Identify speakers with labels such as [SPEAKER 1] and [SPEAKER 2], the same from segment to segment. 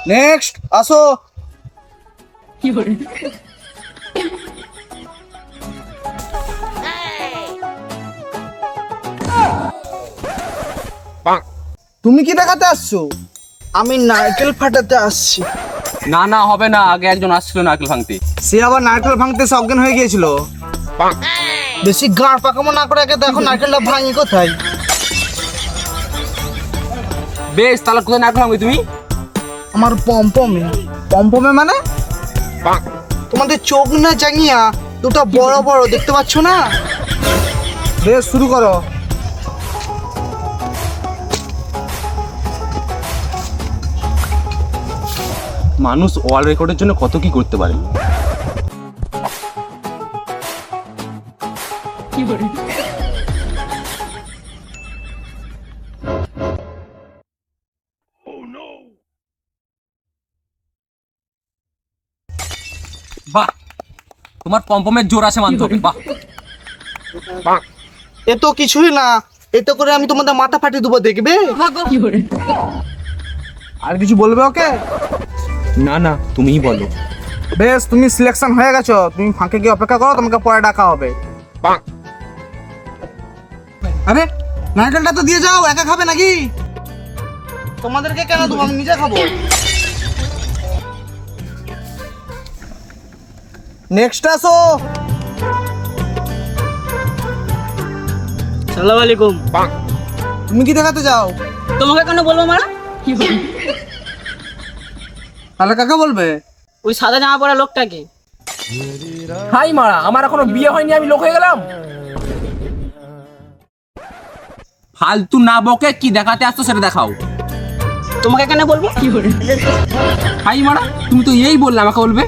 [SPEAKER 1] Next আসো। তুমি কি দেখাতে আসছো? আমি নারকেল ফাটাতে আসছি।
[SPEAKER 2] না না হবে না, আগে একজন আসছিল নারকেল ভাঙতে।
[SPEAKER 1] সে আবার নারকেল ভাঙতে এসে অজ্ঞান হয়ে গিয়েছিল। বেশি গাঁড় পাকামো না করে আগে দেখো নারকেলটা ভাঙি কোথায়।
[SPEAKER 2] বেশ, তাহলে কোথায় নারকেল ভাঙবে তুমি?
[SPEAKER 1] আমার পম্পমে। পম্পমে মানে? তোমাদের চোখ না জাঙ্গিয়া দুটো বড় বড় দেখতে পাচ্ছ না? বেশ, শুরু করো।
[SPEAKER 2] মানুষ ওয়ার্ল্ড রেকর্ডের জন্য কত কি করতে পারে। বাহ, তোমার পম্পমের জোর আছে মানতে হবে। বাহ,
[SPEAKER 1] এ তো কিছুই না, এতে করে আমি তোমাদের মাথা ফাটিয়ে দেবো, দেখবে? আর কিছু বলবে ওকে?
[SPEAKER 2] না না, তুমিই বলো।
[SPEAKER 1] বেশ, তুমি সিলেকশন হয়ে গেছো, তুমি ফাঁকে গিয়ে অপেক্ষা করো, তোমাকে পরে ডাকা হবে। আরে নারকেলটা তো দিয়ে যাও, একা খাবে নাকি? তোমাদেরকে কেন দেবো, আমি নিজে খাবো। নেক্সট আসো।
[SPEAKER 3] আসসালামু আলাইকুম।
[SPEAKER 1] তুমি কি দেখাতে যাও?
[SPEAKER 3] তোমাকে কেন বলবো মারা?
[SPEAKER 1] তাহলে কাকে বলবে?
[SPEAKER 3] ওই সাদা জামা পরা লোকটাকে।
[SPEAKER 2] হাই মারা, আমার এখনো বিয়ে হয়নি, আমি লোক হয়ে গেলাম। ফালতু না বকে, কি দেখাতে আসছো সেটা দেখাও।
[SPEAKER 3] তোমাকে কেন বলবো?
[SPEAKER 2] হাই মারা, তুমি তো এই বললে আমাকে বলবে।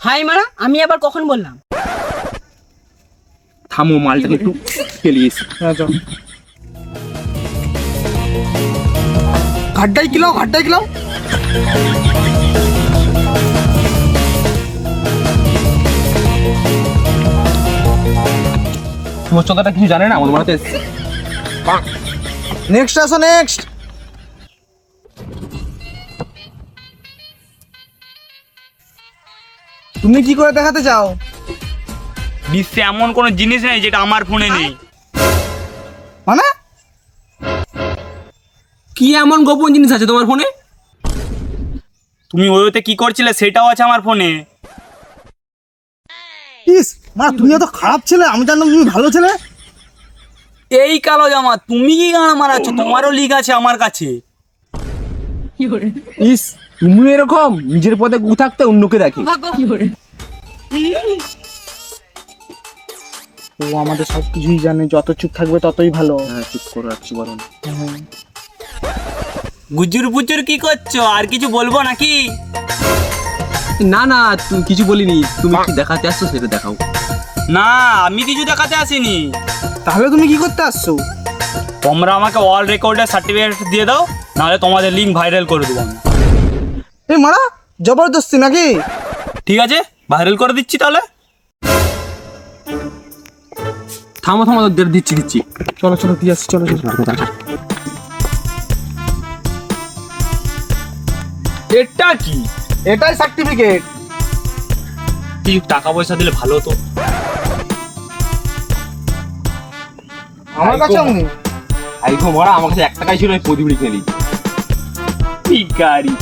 [SPEAKER 3] হাই মারা, আমি আবার কখন বললাম?
[SPEAKER 2] থামো, মালটাকে একটু ফেলিয়েছি।
[SPEAKER 1] ঘাটটাই কিলাও, ঘাটটাই কিলাও।
[SPEAKER 2] তোমার চোদাটা কিছু জানে না, আমাদের বাড়িতে
[SPEAKER 1] নেক্সট আসো, নেক্সট। তুমি কি করে দেখাতে চাও?
[SPEAKER 4] বিশ্বে এমন কোনো জিনিস নেই যেটা আমার ফোনে নেই।
[SPEAKER 1] মানে?
[SPEAKER 2] কি এমন গোপন জিনিস আছে তোমার ফোনে?
[SPEAKER 4] তুমি ওইতে কি করছিলে সেটাও আছে আমার ফোনে।
[SPEAKER 1] ইস মা, তুমি তো খারাপ ছেলে, আমি জানলাম তুমি ভালো ছেলে।
[SPEAKER 4] এই কালো জামা, তুমি কি গান মারাচ্ছ? তোমারও লিক আছে আমার কাছে।
[SPEAKER 2] ইস, তুমি এরকম নিজের পথে গু থাকতে অন্যকে দেখে।
[SPEAKER 1] ও আমাদের সব কিছুই জানে, যত চুপ থাকবে ততই ভালো।
[SPEAKER 2] হ্যাঁ, চুপ করো, কিছু বলো না।
[SPEAKER 4] গুজুর বুজুর কি করছো? আর কিছু বলবো নাকি?
[SPEAKER 2] না না, তুমি কিছু বলিনি। তুমি কি দেখাতে আসছো সেটা দেখাও।
[SPEAKER 4] না, আমি কিছু দেখাতে আসিনি।
[SPEAKER 1] তাহলে তুমি কি করতে আসছো?
[SPEAKER 4] তোমরা আমাকে ওয়ার্ল্ড রেকর্ডের সার্টিফিকেট দিয়ে দাও, নাহলে তোমাদের লিঙ্ক ভাইরাল করে দেবো আমি।
[SPEAKER 1] এই মারা, জবরদস্তি নাকি?
[SPEAKER 4] ঠিক আছে, ভাইরাল করে দিচ্ছি তাহলে।
[SPEAKER 2] থামো থামো, দিচ্ছি।
[SPEAKER 1] চলো চলো, দিয়ে আসছি, চলো চলো।
[SPEAKER 4] এটা কি?
[SPEAKER 1] এটাই সার্টিফিকেট।
[SPEAKER 4] কিছু টাকা পয়সা দিলে ভালো হতো।
[SPEAKER 1] আমার কাছেও নেই।
[SPEAKER 2] আই গো মরা, আমার কাছে 1 টাকাই ছিল, আমি প্রদীপ লিখে দিই।
[SPEAKER 4] ভিখারি।